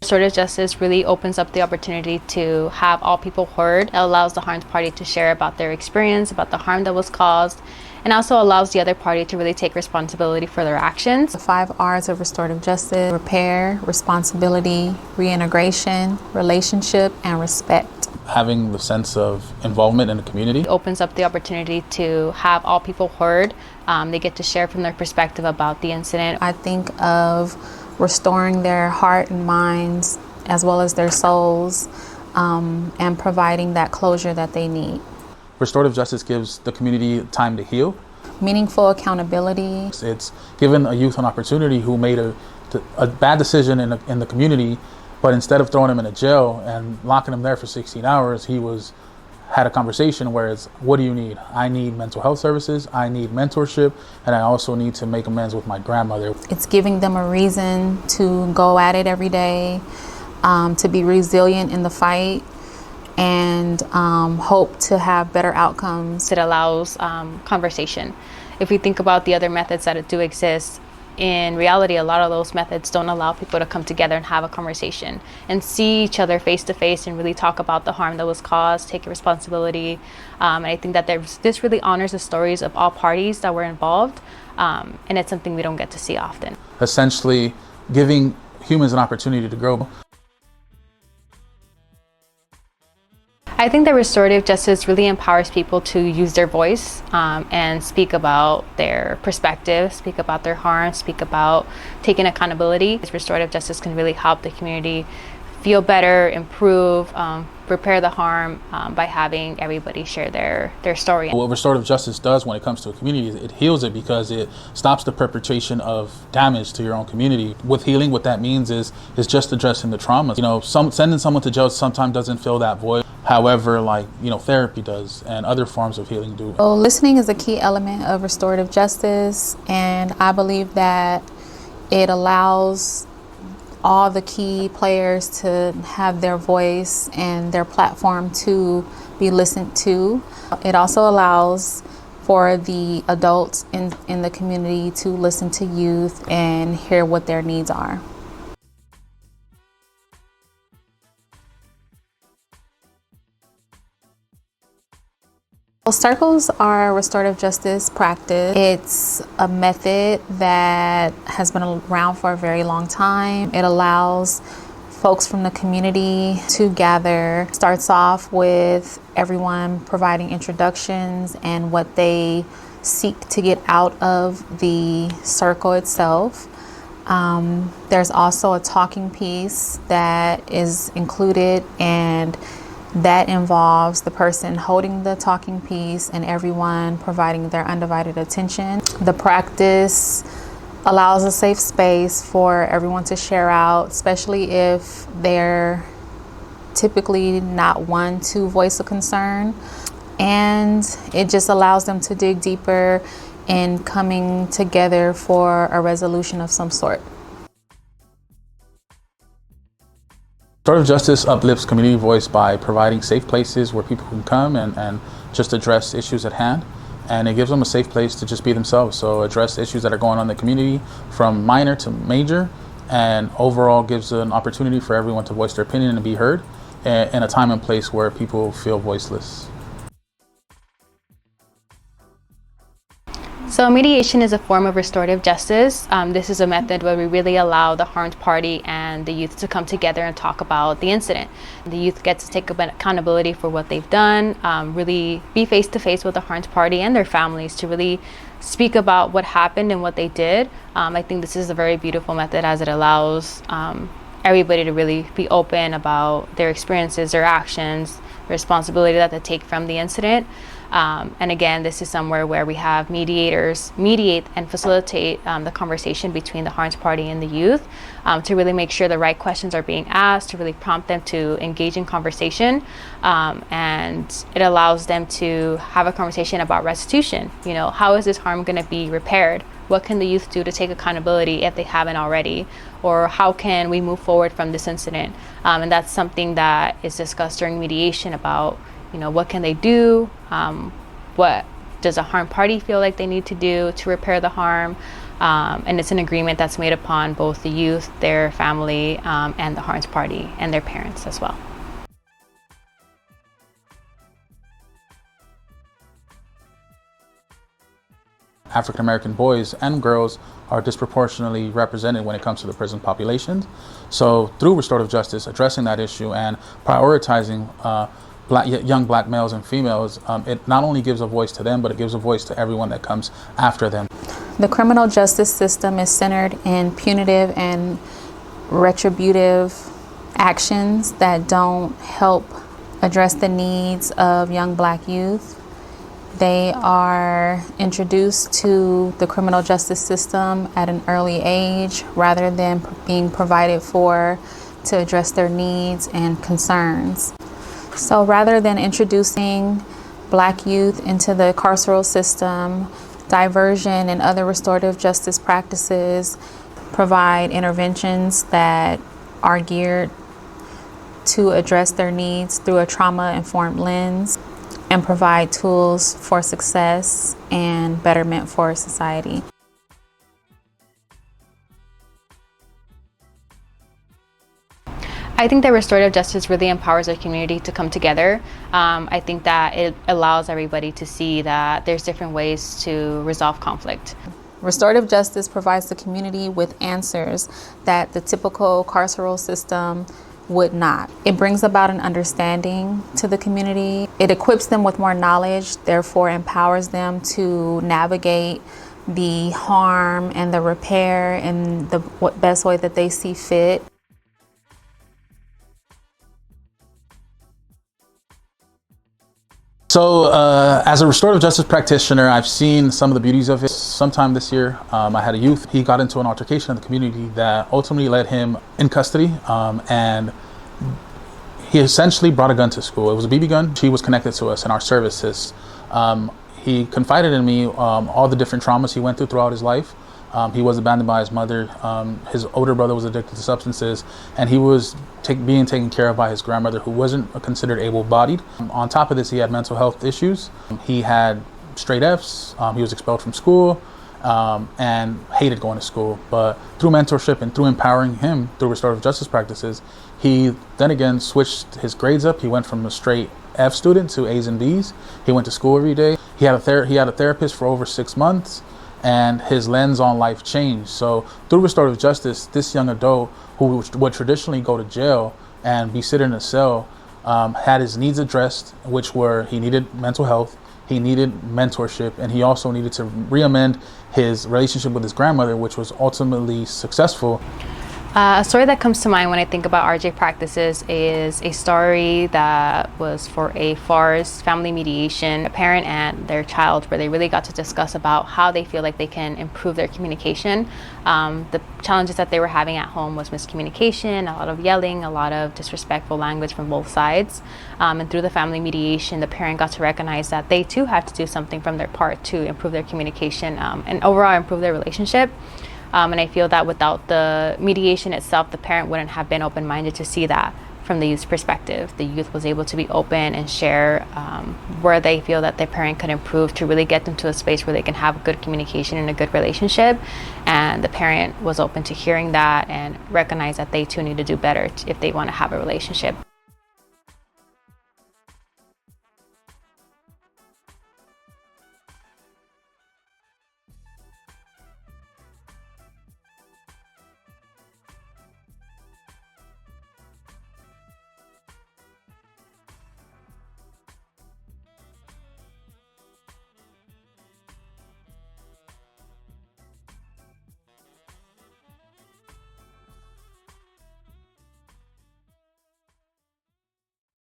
Restorative justice really opens up the opportunity to have all people heard. It allows the harmed party to share about their experience, about the harm that was caused, and also allows the other party to really take responsibility for their actions. The 5 R's of restorative justice: repair, responsibility, reintegration, relationship, and respect. Having the sense of involvement in the community. It opens up the opportunity to have all people heard. They get to share from their perspective about the incident. I think of restoring their heart and minds as well as their souls, and providing that closure that they need. Restorative justice gives the community time to heal. Meaningful accountability. It's given a youth an opportunity who made a bad decision in the community, but instead of throwing him in a jail and locking him there for 16 hours, he had a conversation where it's, what do you need? I need mental health services, I need mentorship, and I also need to make amends with my grandmother. It's giving them a reason to go at it every day, to be resilient in the fight, and hope to have better outcomes. It allows conversation. If we think about the other methods that do exist, in reality, a lot of those methods don't allow people to come together and have a conversation and see each other face to face and really talk about the harm that was caused, take responsibility. And I think that this really honors the stories of all parties that were involved, and it's something we don't get to see often. Essentially, giving humans an opportunity to grow. I think that restorative justice really empowers people to use their voice and speak about their perspective, speak about their harm, speak about taking accountability. Restorative justice can really help the community feel better, improve, repair the harm by having everybody share their story. What restorative justice does when it comes to a community is it heals it, because it stops the perpetration of damage to your own community. With healing, what that means is just addressing the trauma. Sending someone to jail sometimes doesn't fill that void. However, therapy does, and other forms of healing do. So listening is a key element of restorative justice, and I believe that it allows all the key players to have their voice and their platform to be listened to. It also allows for the adults in the community to listen to youth and hear what their needs are. Well, circles are restorative justice practice. It's a method that has been around for a very long time. It allows folks from the community to gather. Starts off with everyone providing introductions and what they seek to get out of the circle itself. There's also a talking piece that is included, and that involves the person holding the talking piece and everyone providing their undivided attention. The practice allows a safe space for everyone to share out, especially if they're typically not one to voice a concern. And it just allows them to dig deeper in coming together for a resolution of some sort. Restorative justice uplifts community voice by providing safe places where people can come and just address issues at hand. And it gives them a safe place to just be themselves. So address issues that are going on in the community from minor to major, and overall gives an opportunity for everyone to voice their opinion and be heard in a time and place where people feel voiceless. So mediation is a form of restorative justice. This is a method where we really allow the harmed party and the youth to come together and talk about the incident. The youth gets to take accountability for what they've done, really be face to face with the harmed party and their families to really speak about what happened and what they did. I think this is a very beautiful method, as it allows everybody to really be open about their experiences, their actions, the responsibility that they take from the incident. And again, this is somewhere where we have mediators mediate and facilitate the conversation between the harmed party and the youth to really make sure the right questions are being asked, to really prompt them to engage in conversation. And it allows them to have a conversation about restitution. How is this harm going to be repaired? What can the youth do to take accountability if they haven't already? Or how can we move forward from this incident? And that's something that is discussed during mediation about what can they do? What does a harmed party feel like they need to do to repair the harm? And it's an agreement that's made upon both the youth, their family, and the Harns Party and their parents as well. African American boys and girls are disproportionately represented when it comes to the prison populations. So through restorative justice, addressing that issue and prioritizing young black males and females, it not only gives a voice to them, but it gives a voice to everyone that comes after them. The criminal justice system is centered in punitive and retributive actions that don't help address the needs of young black youth. They are introduced to the criminal justice system at an early age rather than being provided for to address their needs and concerns. So rather than introducing black youth into the carceral system, diversion and other restorative justice practices provide interventions that are geared to address their needs through a trauma-informed lens and provide tools for success and betterment for society. I think that restorative justice really empowers our community to come together. I think that it allows everybody to see that there's different ways to resolve conflict. Restorative justice provides the community with answers that the typical carceral system would not. It brings about an understanding to the community. It equips them with more knowledge, therefore empowers them to navigate the harm and the repair in the best way that they see fit. So as a restorative justice practitioner, I've seen some of the beauties of it. Sometime this year, I had a youth. He got into an altercation in the community that ultimately led him in custody, and he essentially brought a gun to school. It was a BB gun. He was connected to us in our services. He confided in me all the different traumas he went through throughout his life. He was abandoned by his mother. His older brother was addicted to substances, and he was being taken care of by his grandmother, who wasn't considered able-bodied. On top of this, he had mental health issues. He had straight Fs. He was expelled from school and hated going to school. But through mentorship and through empowering him through restorative justice practices, he then again switched his grades up. He went from a straight F student to A's and B's. He went to school every day. He had a therapist for over 6 months, and his lens on life changed. So through restorative justice, this young adult who would traditionally go to jail and be sitting in a cell had his needs addressed, which were he needed mental health, he needed mentorship, and he also needed to re-amend his relationship with his grandmother, which was ultimately successful. A story that comes to mind when I think about RJ practices is a story that was for a FARS family mediation, a parent and their child, where they really got to discuss about how they feel like they can improve their communication. The challenges that they were having at home was miscommunication, a lot of yelling, a lot of disrespectful language from both sides. And through the family mediation, the parent got to recognize that they too had to do something from their part to improve their communication and overall improve their relationship. And I feel that without the mediation itself, the parent wouldn't have been open-minded to see that from the youth's perspective. The youth was able to be open and share where they feel that their parent could improve to really get them to a space where they can have good communication and a good relationship. And the parent was open to hearing that and recognize that they too need to do better if they want to have a relationship.